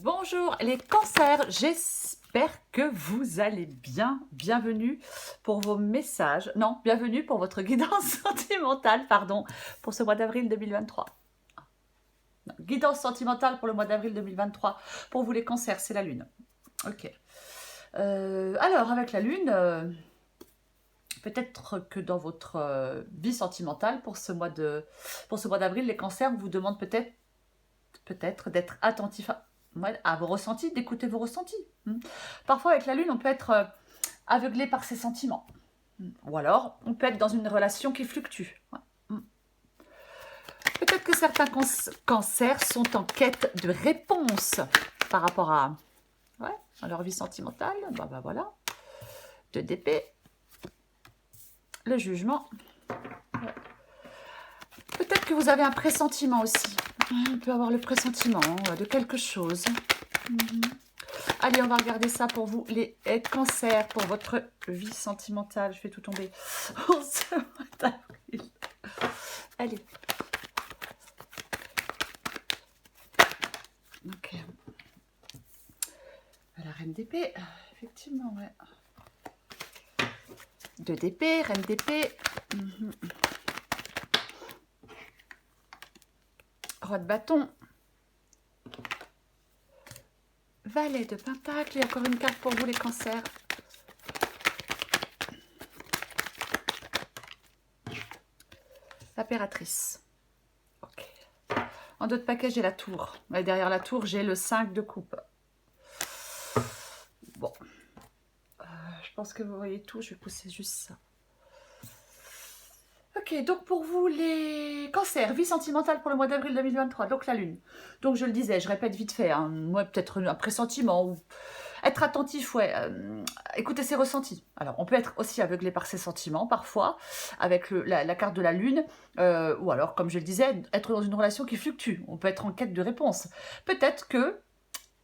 Bonjour les cancers, j'espère que vous allez bien. Bienvenue pour vos messages, non, bienvenue pour votre guidance sentimentale, pardon, pour ce mois d'avril 2023. Non, guidance sentimentale pour le mois d'avril 2023. Pour vous les cancers, c'est la lune. Ok. Alors, avec la lune, peut-être que dans votre vie sentimentale pour ce mois d'avril, les cancers vous demandent peut-être d'être attentif à vos ressentis, d'écouter vos ressentis. Parfois, avec la lune, on peut être aveuglé par ses sentiments. Ou alors, on peut être dans une relation qui fluctue. Peut-être que certains cancers sont en quête de réponse par rapport à leur vie sentimentale. Bah voilà. 2 d'épée. Le jugement. Peut-être que vous avez un pressentiment aussi. On peut avoir le pressentiment de quelque chose. Allez, on va regarder ça pour vous, les cancers, pour votre vie sentimentale. Je fais tout tomber. On se mois d'avril. Allez. Ok. La reine d'épée, effectivement, ouais. 2 d'épée, reine d'épée. Roi de bâton. Valet de pentacle. Et encore une carte pour vous, les cancers. L'impératrice. Ok. En dos de paquet, j'ai la tour. Et derrière la tour, j'ai le 5 de coupe. Bon. Je pense que vous voyez tout. Je vais pousser juste ça. Ok, donc pour vous, les cancers, vie sentimentale pour le mois d'avril 2023, donc la lune. Donc je le disais, je répète vite fait, moi peut-être un pressentiment, ou être attentif, écouter ses ressentis. Alors on peut être aussi aveuglé par ses sentiments parfois, avec la carte de la lune, ou alors comme je le disais, être dans une relation qui fluctue. On peut être en quête de réponse. Peut-être que,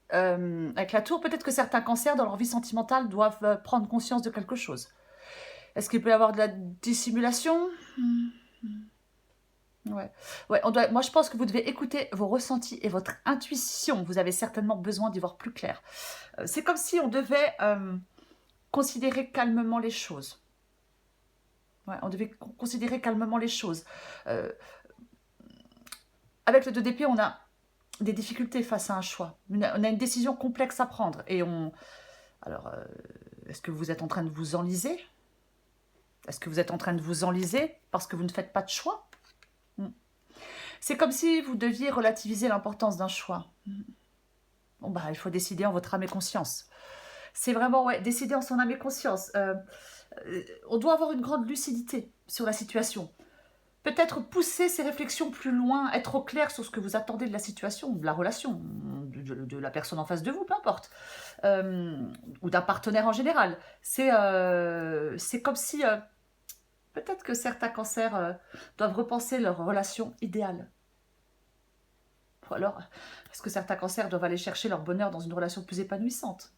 avec la tour, peut-être que certains cancers dans leur vie sentimentale doivent prendre conscience de quelque chose. Est-ce qu'il peut y avoir de la dissimulation ? Ouais. Moi, je pense que vous devez écouter vos ressentis et votre intuition. Vous avez certainement besoin d'y voir plus clair. C'est comme si on devait considérer calmement les choses. On devait considérer calmement les choses. Avec le 2 d'épée, on a des difficultés face à un choix. On a une décision complexe à prendre. Alors, est-ce que vous êtes en train de vous enliser ? Est-ce que vous êtes en train de vous enliser parce que vous ne faites pas de choix ? C'est comme si vous deviez relativiser l'importance d'un choix. Bon, il faut décider en votre âme et conscience. C'est vraiment, décider en son âme et conscience. On doit avoir une grande lucidité sur la situation. Peut-être pousser ses réflexions plus loin, être au clair sur ce que vous attendez de la situation, de la relation, de la personne en face de vous, peu importe. Ou d'un partenaire en général. C'est comme si... peut-être que certains cancers doivent repenser leur relation idéale. Ou alors, est-ce que certains cancers doivent aller chercher leur bonheur dans une relation plus épanouissante ?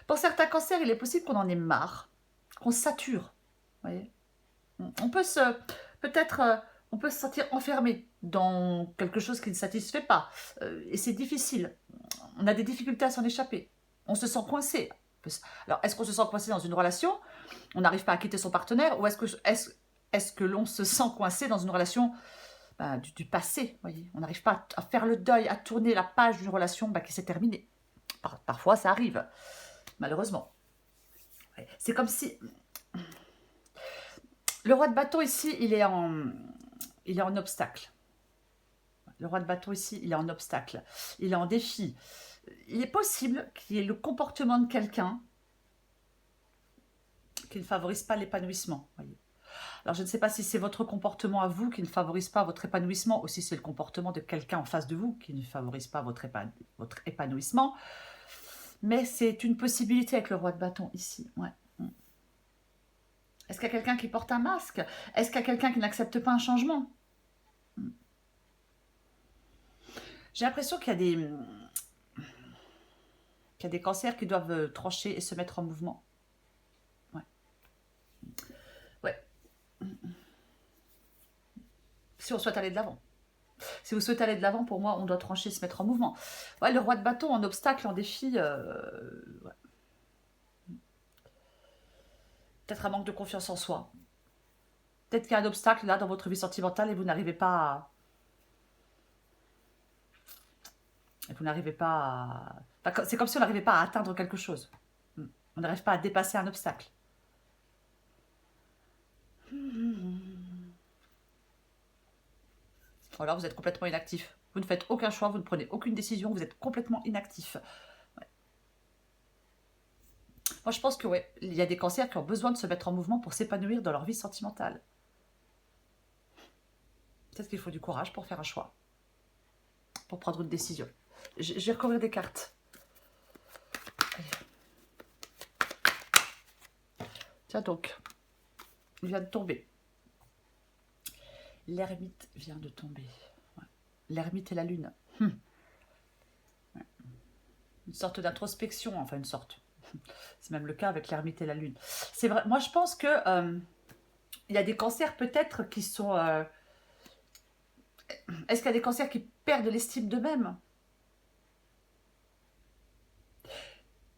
Pour certains cancers, il est possible qu'on en ait marre, qu'on sature. Voyez, on peut on peut se sentir enfermé dans quelque chose qui ne satisfait pas. Et c'est difficile. On a des difficultés à s'en échapper. On se sent coincé. Alors, est-ce qu'on se sent coincé dans une relation ? On n'arrive pas à quitter son partenaire ? Ou est-ce que l'on se sent coincé dans une relation du passé, voyez. On n'arrive pas à faire le deuil, à tourner la page d'une relation qui s'est terminée. Parfois, ça arrive, malheureusement. C'est comme si... Le roi de bâton, ici, il est en obstacle. Le roi de bâton, ici, il est en obstacle. Il est en défi. Il est possible qu'il y ait le comportement de quelqu'un qui ne favorise pas l'épanouissement, voyez. Alors, je ne sais pas si c'est votre comportement à vous qui ne favorise pas votre épanouissement, ou si c'est le comportement de quelqu'un en face de vous qui ne favorise pas votre épanouissement. Mais c'est une possibilité avec le roi de bâton ici. Est-ce qu'il y a quelqu'un qui porte un masque ? Est-ce qu'il y a quelqu'un qui n'accepte pas un changement ? J'ai l'impression qu'il y a des cancers qui doivent trancher et se mettre en mouvement. Si on souhaite aller de l'avant. Si vous souhaitez aller de l'avant, pour moi, on doit trancher, se mettre en mouvement. Ouais, le roi de bâton en obstacle, en défi, ouais. Peut-être un manque de confiance en soi. Peut-être qu'il y a un obstacle là dans votre vie sentimentale et vous n'arrivez pas à... Vous n'arrivez pas à... Enfin, c'est comme si on n'arrivait pas à atteindre quelque chose. On n'arrive pas à dépasser un obstacle. Voilà, vous êtes complètement inactif. Vous ne faites aucun choix, vous ne prenez aucune décision, vous êtes complètement inactif. Ouais. Moi, je pense que ouais, il y a des cancers qui ont besoin de se mettre en mouvement pour s'épanouir dans leur vie sentimentale. Peut-être qu'il faut du courage pour faire un choix, pour prendre une décision. Je vais recouvrir des cartes. Tiens donc, il vient de tomber. L'ermite vient de tomber. Ouais. L'ermite et la lune. Ouais. Une sorte d'introspection, enfin une sorte. C'est même le cas avec l'ermite et la lune. C'est vrai. Moi, je pense que il y a des cancers peut-être qui sont... Est-ce qu'il y a des cancers qui perdent l'estime d'eux-mêmes?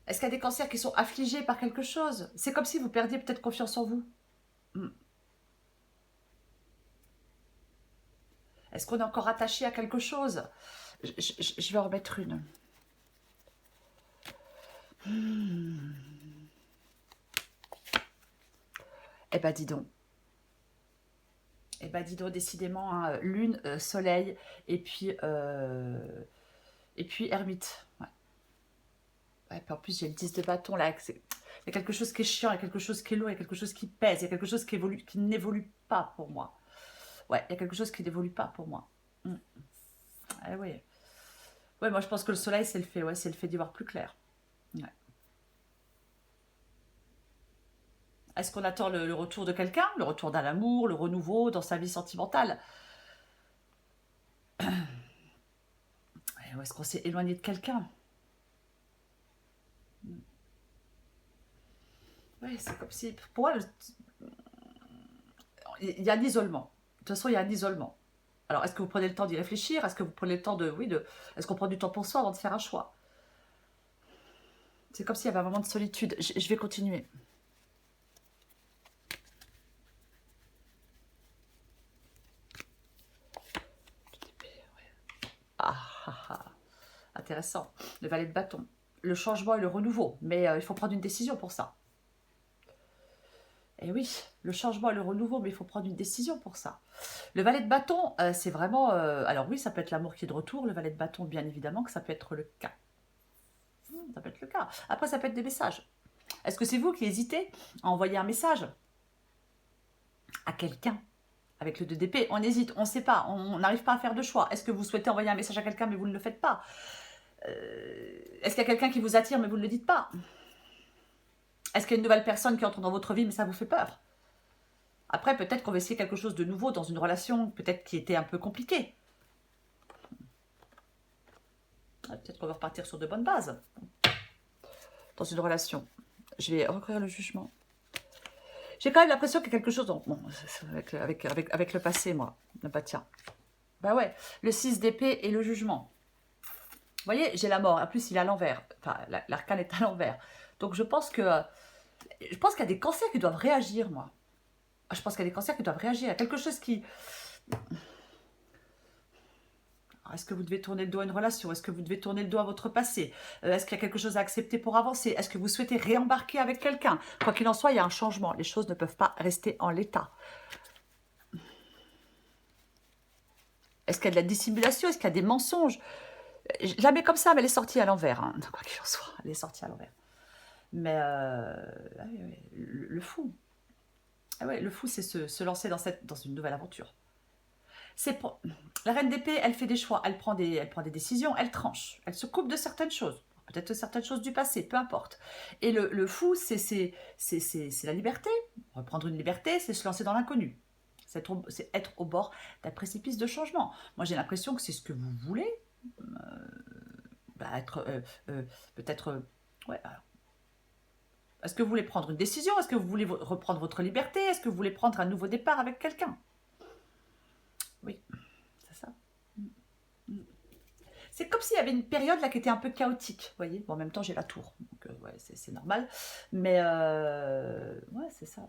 Est-ce qu'il y a des cancers qui sont affligés par quelque chose? C'est comme si vous perdiez peut-être confiance en vous. Est-ce qu'on est encore attaché à quelque chose? Je vais en remettre une. Eh ben dis donc. Eh ben dis donc, décidément, hein, lune, soleil, et puis ermite. Ouais. Ouais, puis en plus, j'ai le 10 de bâton là. Il y a quelque chose qui est chiant, il y a quelque chose qui est lourd, il y a quelque chose qui pèse, il y a quelque chose qui n'évolue pas pour moi. Ouais, il y a quelque chose qui n'évolue pas pour moi. Eh oui. Ouais, moi je pense que le soleil, c'est le fait, ouais, c'est le fait d'y voir plus clair. Ouais. Est-ce qu'on attend le retour de quelqu'un, le retour d'un amour, le renouveau dans sa vie sentimentale? Ou est-ce qu'on s'est éloigné de quelqu'un? Oui, c'est comme si, pour moi, il y a un isolement. De toute façon, il y a un isolement. Alors, est-ce que vous prenez le temps d'y réfléchir? Est-ce que vous prenez le temps de... Oui, est-ce qu'on prend du temps pour soi avant de faire un choix? C'est comme s'il y avait un moment de solitude. Je vais continuer. Ah, ah, ah. Intéressant. Le valet de bâton. Le changement et le renouveau. Mais il faut prendre une décision pour ça. Et oui, le changement et le renouveau, mais il faut prendre une décision pour ça. Le valet de bâton, c'est vraiment... alors oui, ça peut être l'amour qui est de retour. Le valet de bâton, bien évidemment, que ça peut être le cas. Ça peut être le cas. Après, ça peut être des messages. Est-ce que c'est vous qui hésitez à envoyer un message à quelqu'un avec le 2 d'épée? On hésite, on ne sait pas, on n'arrive pas à faire de choix. Est-ce que vous souhaitez envoyer un message à quelqu'un mais vous ne le faites pas? Est-ce qu'il y a quelqu'un qui vous attire mais vous ne le dites pas? Est-ce qu'il y a une nouvelle personne qui entre dans votre vie mais ça vous fait peur? Après, peut-être qu'on va essayer quelque chose de nouveau dans une relation, peut-être qui était un peu compliquée. Peut-être qu'on va repartir sur de bonnes bases dans une relation. Je vais recourir le jugement. J'ai quand même l'impression qu'il y a quelque chose... Bon, avec le passé, moi. Bah tiens. Bah ouais, le 6 d'épée et le jugement. Vous voyez, j'ai la mort. En plus, il est à l'envers. Enfin, l'arcane est à l'envers. Donc, je pense qu'il y a des cancers qui doivent réagir, moi. Je pense qu'il y a des cancers qui doivent réagir. Il y a quelque chose qui... Est-ce que vous devez tourner le dos à une relation? Est-ce que vous devez tourner le dos à votre passé? Est-ce qu'il y a quelque chose à accepter pour avancer? Est-ce que vous souhaitez réembarquer avec quelqu'un? Quoi qu'il en soit, il y a un changement. Les choses ne peuvent pas rester en l'état. Est-ce qu'il y a de la dissimulation? Est-ce qu'il y a des mensonges? Je la mets comme ça, mais elle est sortie à l'envers. Hein. Quoi qu'il en soit, elle est sortie à l'envers. Mais le fou. Ah ouais, le fou, c'est se lancer dans une nouvelle aventure. La reine d'épée, elle fait des choix, elle prend des décisions, elle tranche, elle se coupe de certaines choses, peut-être de certaines choses du passé, peu importe. Et le fou, c'est la liberté. Reprendre une liberté, c'est se lancer dans l'inconnu. C'est être au bord d'un précipice de changement. Moi, j'ai l'impression que c'est ce que vous voulez. Peut-être... ouais, alors, est-ce que vous voulez prendre une décision? Est-ce que vous voulez reprendre votre liberté? Est-ce que vous voulez prendre un nouveau départ avec quelqu'un? Oui, c'est ça. C'est comme s'il y avait une période là qui était un peu chaotique, vous voyez. Bon, en même temps, j'ai la tour, donc ouais, c'est normal. Mais ouais, c'est ça.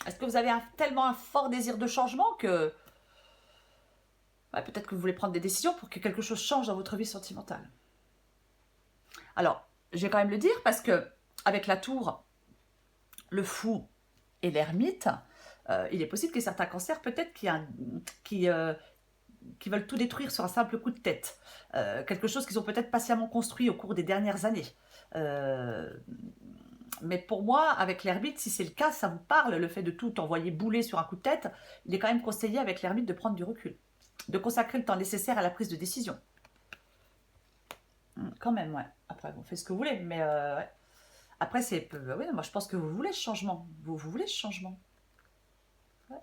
Est-ce que vous avez tellement un fort désir de changement que ouais, peut-être que vous voulez prendre des décisions pour que quelque chose change dans votre vie sentimentale? Alors, je vais quand même le dire parce que avec la tour, le fou et l'ermite, il est possible qu'il y ait certains cancers peut-être qui veulent tout détruire sur un simple coup de tête. Quelque chose qu'ils ont peut-être patiemment construit au cours des dernières années. Mais pour moi, avec l'ermite, si c'est le cas, ça vous parle, le fait de tout envoyer bouler sur un coup de tête, il est quand même conseillé avec l'ermite de prendre du recul, de consacrer le temps nécessaire à la prise de décision. Quand même, ouais. Après, vous faites ce que vous voulez, mais ouais. Après, c'est... oui, moi, je pense que vous voulez ce changement. Vous voulez ce changement. Ouais.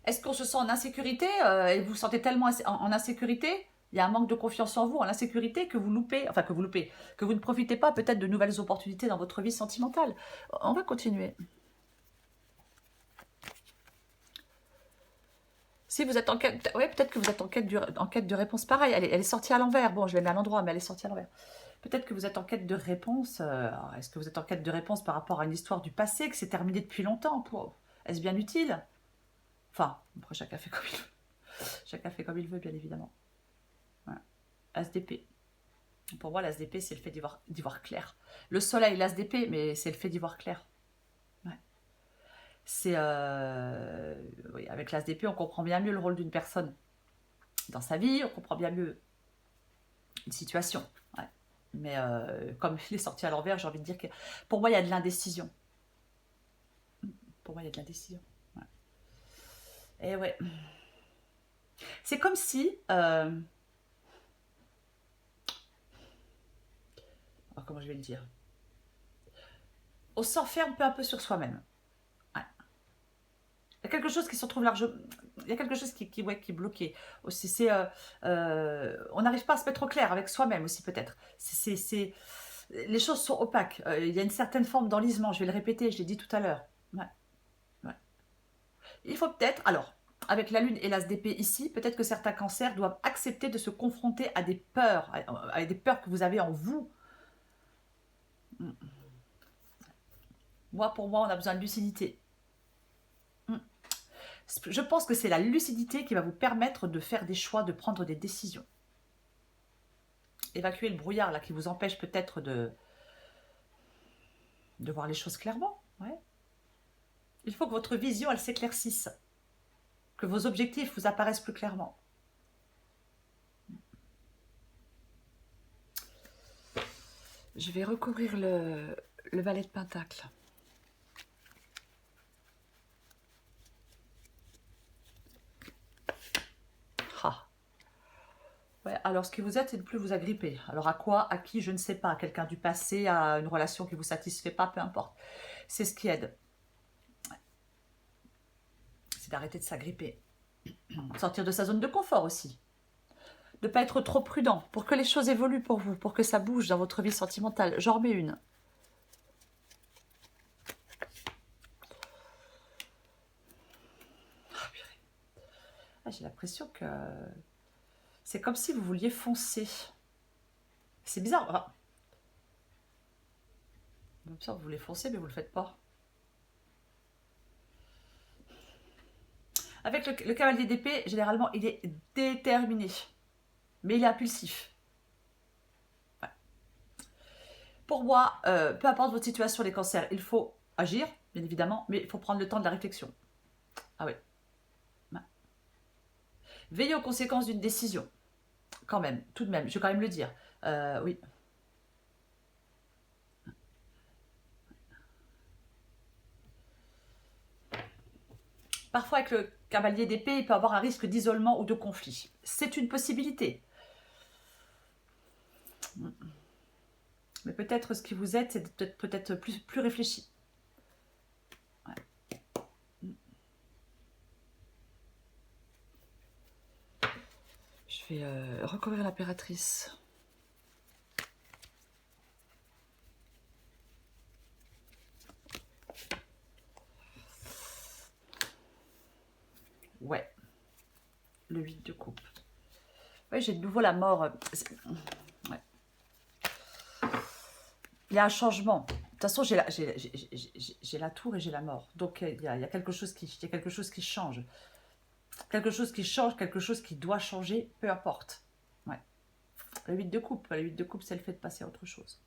Est-ce qu'on se sent en insécurité et vous vous sentez tellement en insécurité, il y a un manque de confiance en vous, en insécurité, que vous loupez, enfin que vous loupez, que vous ne profitez pas peut-être de nouvelles opportunités dans votre vie sentimentale. On va continuer. Si vous êtes en quête, ouais, peut-être que vous êtes en quête de réponse pareille. Elle est sortie à l'envers. Bon, je l'ai mis à l'endroit, mais elle est sortie à l'envers. Peut-être que vous êtes en quête de réponse. Est-ce que vous êtes en quête de réponse par rapport à une histoire du passé qui s'est terminée depuis longtemps? Est-ce bien utile? Enfin, après, chacun fait comme il veut. Chacun fait comme il veut, bien évidemment. Voilà. ASDP. Pour moi, l'ASDP, c'est le fait d'y voir clair. Le soleil, l'ASDP, mais c'est le fait d'y voir clair. Ouais. C'est... oui, avec l'ASDP, on comprend bien mieux le rôle d'une personne dans sa vie, on comprend bien mieux une situation. Ouais. Mais comme il est sorti à l'envers, j'ai envie de dire que pour moi, il y a de l'indécision. Pour moi, il y a de l'indécision. Ouais. Et ouais. C'est comme si... oh, comment je vais le dire? On s'enferme peu à peu sur soi-même. Ouais. Il y a quelque chose qui se retrouve largement... Il y a quelque chose qui est bloqué. Aussi, c'est... on n'arrive pas à se mettre au clair avec soi-même aussi, peut-être. Les choses sont opaques. Il y a une certaine forme d'enlisement. Je vais le répéter, je l'ai dit tout à l'heure. Ouais. Ouais. Il faut peut-être... Alors, avec la Lune et l'ASDP ici, peut-être que certains cancers doivent accepter de se confronter à des peurs, à des peurs que vous avez en vous. Moi, pour moi, on a besoin de lucidité. Je pense que c'est la lucidité qui va vous permettre de faire des choix, de prendre des décisions. Évacuer le brouillard là qui vous empêche peut-être de voir les choses clairement. Ouais. Il faut que votre vision, elle s'éclaircisse. Que vos objectifs vous apparaissent plus clairement. Je vais recouvrir le valet de Pentacle. Ah. Ouais, alors ce qui vous aide, c'est de ne plus vous agripper. Alors à quoi? À qui? Je ne sais pas. À quelqu'un du passé, à une relation qui ne vous satisfait pas, peu importe. C'est ce qui aide. C'est d'arrêter de s'agripper. Sortir de sa zone de confort aussi. De ne pas être trop prudent pour que les choses évoluent pour vous, pour que ça bouge dans votre vie sentimentale. J'en remets une. Ah, j'ai l'impression que c'est comme si vous vouliez foncer. C'est bizarre. Comme ça, vous voulez foncer, mais vous ne le faites pas. Avec le cavalier d'épée, généralement, il est déterminé. Mais il est impulsif. Ouais. Pour moi, peu importe votre situation, les cancers, il faut agir, bien évidemment, mais il faut prendre le temps de la réflexion. Ah oui. Ouais. Veillez aux conséquences d'une décision. Quand même, tout de même, je vais quand même le dire. Oui. Parfois, avec le cavalier d'épée, il peut avoir un risque d'isolement ou de conflit. C'est une possibilité. Mais peut-être ce qui vous aide, c'est peut-être plus réfléchi. Ouais. Je vais recouvrir l'impératrice. Ouais. Le 8 de coupe. Oui, j'ai de nouveau la mort. Ouais. Il y a un changement. De toute façon, j'ai la tour et j'ai la mort. Donc, il y a quelque chose qui change. Quelque chose qui change, quelque chose qui doit changer, peu importe. Ouais. Le 8 de coupe. Le 8 de coupe, c'est le fait de passer à autre chose.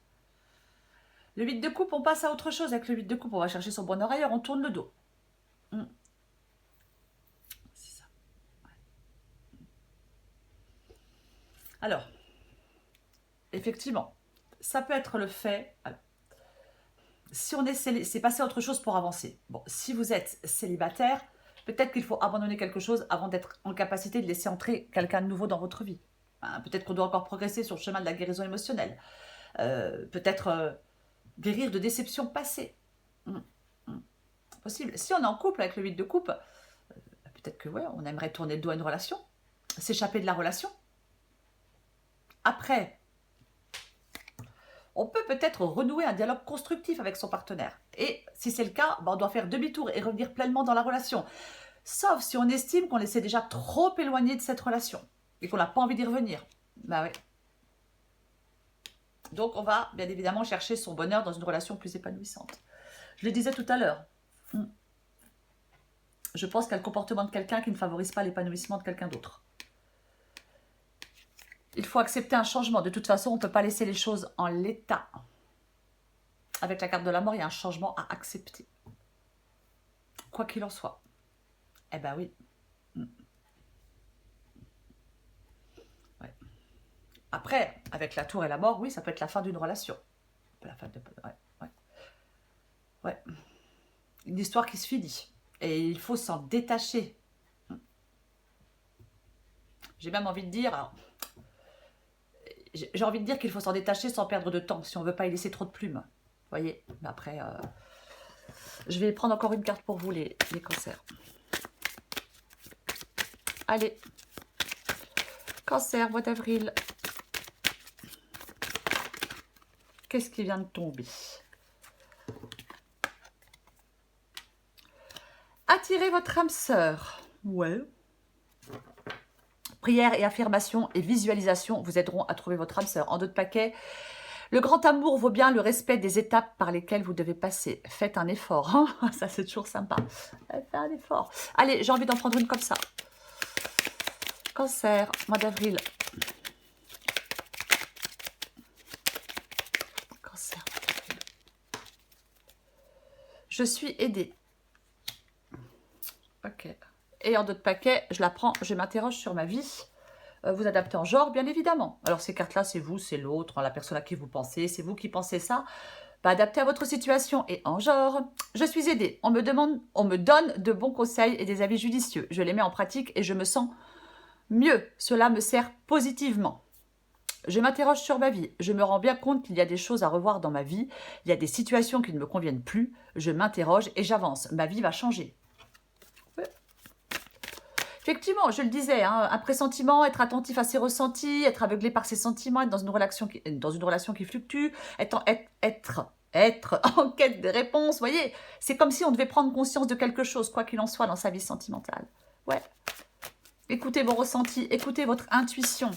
Le 8 de coupe, on passe à autre chose. Avec le 8 de coupe, on va chercher son bonheur ailleurs, on tourne le dos. C'est ça. Ouais. Alors, effectivement, ça peut être le fait... Alors, si on est c'est passer à autre chose pour avancer. Bon, si vous êtes célibataire, peut-être qu'il faut abandonner quelque chose avant d'être en capacité de laisser entrer quelqu'un de nouveau dans votre vie. Hein, peut-être qu'on doit encore progresser sur le chemin de la guérison émotionnelle. Peut-être guérir de déceptions passées. Possible. Si on est en couple avec le 8 de coupe, peut-être que ouais, on aimerait tourner le dos à une relation, s'échapper de la relation. Après, on peut peut-être renouer un dialogue constructif avec son partenaire. Et si c'est le cas, on doit faire demi-tour et revenir pleinement dans la relation. Sauf si on estime qu'on s'est déjà trop éloigné de cette relation et qu'on n'a pas envie d'y revenir. Bah oui. Donc on va bien évidemment chercher son bonheur dans une relation plus épanouissante. Je le disais tout à l'heure. Je pense qu'il y a le comportement de quelqu'un qui ne favorise pas l'épanouissement de quelqu'un d'autre. Il faut accepter un changement. De toute façon, on ne peut pas laisser les choses en l'état. Avec la carte de la mort, il y a un changement à accepter. Quoi qu'il en soit. Eh ben oui. Ouais. Après, avec la tour et la mort, oui, ça peut être la fin d'une relation. La fin de... ouais. Une histoire qui se finit. Et il faut s'en détacher. J'ai même envie de dire... Alors, j'ai envie de dire qu'il faut s'en détacher sans perdre de temps, si on ne veut pas y laisser trop de plumes. Vous voyez. Mais après, je vais prendre encore une carte pour vous, les cancers. Allez. Cancer, mois d'avril. Qu'est-ce qui vient de tomber? Attirez votre âme sœur. Ouais. Prière et affirmation et visualisation vous aideront à trouver votre âme sœur. En d'autres paquets, le grand amour vaut bien le respect des étapes par lesquelles vous devez passer. Faites un effort. Hein, ça, c'est toujours sympa. Faites un effort. Allez, j'ai envie d'en prendre une comme ça. Cancer, mois d'avril. Cancer, mois d'avril. Je suis aidée. Ok. Et en d'autres paquets, je la prends, je m'interroge sur ma vie. Vous adaptez en genre, bien évidemment. Alors ces cartes-là, c'est vous, c'est l'autre, la personne à qui vous pensez, c'est vous qui pensez ça. Pas adapté à votre situation. Et en genre, je suis aidée. On me donne de bons conseils et des avis judicieux. Je les mets en pratique et je me sens mieux. Cela me sert positivement. Je m'interroge sur ma vie. Je me rends bien compte qu'il y a des choses à revoir dans ma vie. Il y a des situations qui ne me conviennent plus. Je m'interroge et j'avance. Ma vie va changer. Effectivement, je le disais, hein, un pressentiment, être attentif à ses ressentis, être aveuglé par ses sentiments, être dans une relation qui fluctue, être en quête de réponses, vous voyez, c'est comme si on devait prendre conscience de quelque chose, quoi qu'il en soit, dans sa vie sentimentale. Ouais. Écoutez vos ressentis, écoutez votre intuition.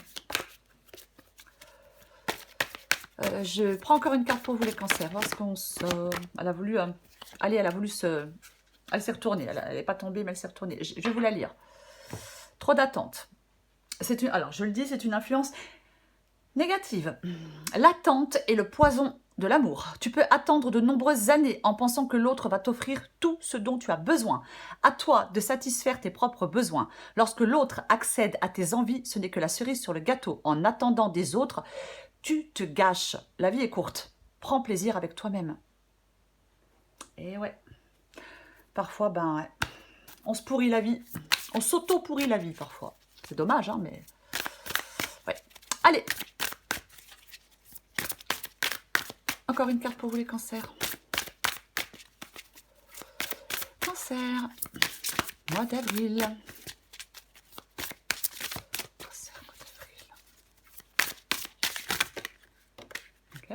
Je prends encore une carte pour vous, les cancers. Voir ce qu'on sort. Elle a voulu... allez, elle a voulu se... Elle s'est retournée. Elle n'est pas tombée, mais elle s'est retournée. Je vais vous la lire. Trop d'attente. Alors, je le dis, c'est une influence négative. L'attente est le poison de l'amour. Tu peux attendre de nombreuses années en pensant que l'autre va t'offrir tout ce dont tu as besoin. À toi de satisfaire tes propres besoins. Lorsque l'autre accède à tes envies, ce n'est que la cerise sur le gâteau. En attendant des autres, tu te gâches. La vie est courte. Prends plaisir avec toi-même. Et ouais. Parfois, ben, ouais. On se pourrit la vie. On s'auto-pourrit la vie, parfois. C'est dommage, hein, mais... Ouais. Allez. Encore une carte pour vous, les cancers. Cancer. Mois d'avril. Cancer, mois d'avril. Ok.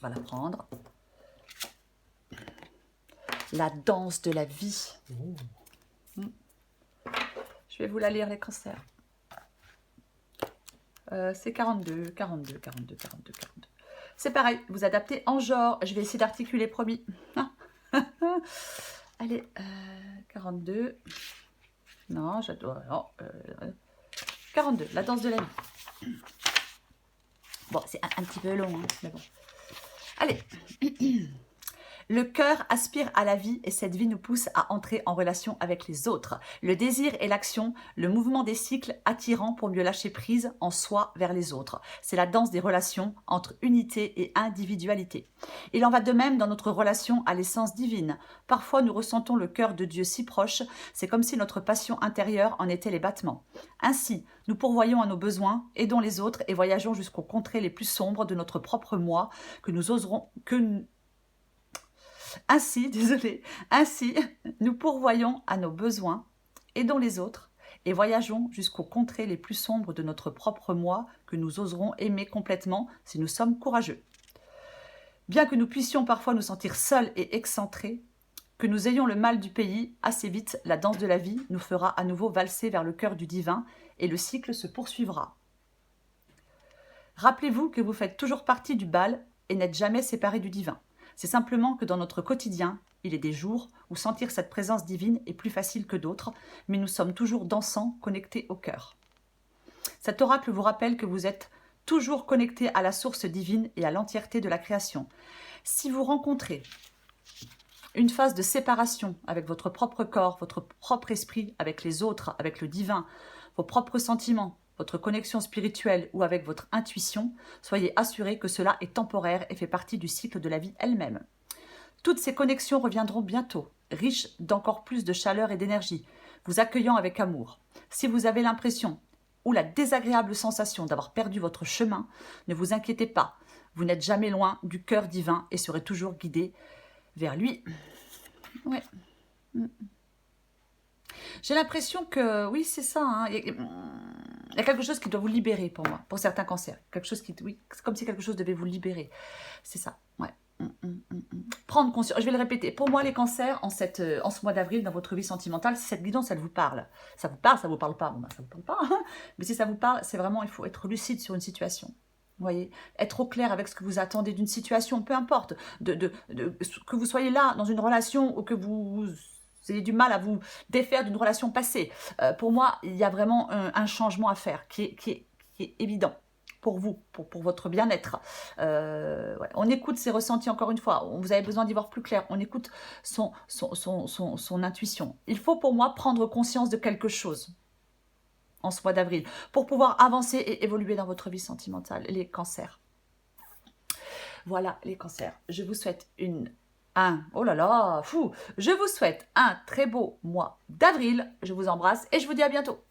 On va la prendre. La danse de la vie. Je vais vous la lire, les cancers. C'est 42, 42, 42, 42, 42. C'est pareil, vous adaptez en genre. Je vais essayer d'articuler, promis. Allez, 42. Non, j'adore. Non, 42, la danse de la vie. Bon, c'est un petit peu long, hein, mais bon. Allez. Le cœur aspire à la vie et cette vie nous pousse à entrer en relation avec les autres. Le désir et l'action, le mouvement des cycles attirant pour mieux lâcher prise en soi vers les autres. C'est la danse des relations entre unité et individualité. Il en va de même dans notre relation à l'essence divine. Parfois, nous ressentons le cœur de Dieu si proche, c'est comme si notre passion intérieure en était les battements. Ainsi, nous pourvoyons à nos besoins, aidons les autres et voyageons jusqu'aux contrées les plus sombres de notre propre moi que nous oserons... Ainsi, nous pourvoyons à nos besoins, aidons les autres et voyageons jusqu'aux contrées les plus sombres de notre propre moi que nous oserons aimer complètement si nous sommes courageux. Bien que nous puissions parfois nous sentir seuls et excentrés, que nous ayons le mal du pays, assez vite, la danse de la vie nous fera à nouveau valser vers le cœur du divin et le cycle se poursuivra. Rappelez-vous que vous faites toujours partie du bal et n'êtes jamais séparés du divin. C'est simplement que dans notre quotidien, il est des jours où sentir cette présence divine est plus facile que d'autres, mais nous sommes toujours dansants, connectés au cœur. Cet oracle vous rappelle que vous êtes toujours connectés à la source divine et à l'entièreté de la création. Si vous rencontrez une phase de séparation avec votre propre corps, votre propre esprit, avec les autres, avec le divin, vos propres sentiments, votre connexion spirituelle ou avec votre intuition, soyez assurés que cela est temporaire et fait partie du cycle de la vie elle-même. Toutes ces connexions reviendront bientôt, riches d'encore plus de chaleur et d'énergie, vous accueillant avec amour. Si vous avez l'impression ou la désagréable sensation d'avoir perdu votre chemin, ne vous inquiétez pas, vous n'êtes jamais loin du cœur divin et serez toujours guidé vers lui. Ouais. J'ai l'impression que, oui, c'est ça, hein. Il y a quelque chose qui doit vous libérer pour moi, pour certains cancers. Quelque chose qui, oui, c'est comme si quelque chose devait vous libérer. C'est ça, ouais. Prendre conscience, je vais le répéter. Pour moi, les cancers, en ce mois d'avril, dans votre vie sentimentale, si cette guidance, elle vous parle. Ça vous parle, ça vous parle pas. Bon, ben, ça vous parle pas. Hein. Mais si ça vous parle, c'est vraiment, il faut être lucide sur une situation. Vous voyez, être au clair avec ce que vous attendez d'une situation, peu importe, que vous soyez là dans une relation ou que vous ayez du mal à vous défaire d'une relation passée. Pour moi, il y a vraiment un changement à faire qui est évident pour vous, pour votre bien-être. Ouais. On écoute ses ressentis encore une fois, vous avez besoin d'y voir plus clair, on écoute son intuition. Il faut pour moi prendre conscience de quelque chose en ce mois d'avril, pour pouvoir avancer et évoluer dans votre vie sentimentale, les cancers. Voilà, les cancers. Je vous souhaite oh là là, fou. Je vous souhaite un très beau mois d'avril. Je vous embrasse et je vous dis à bientôt.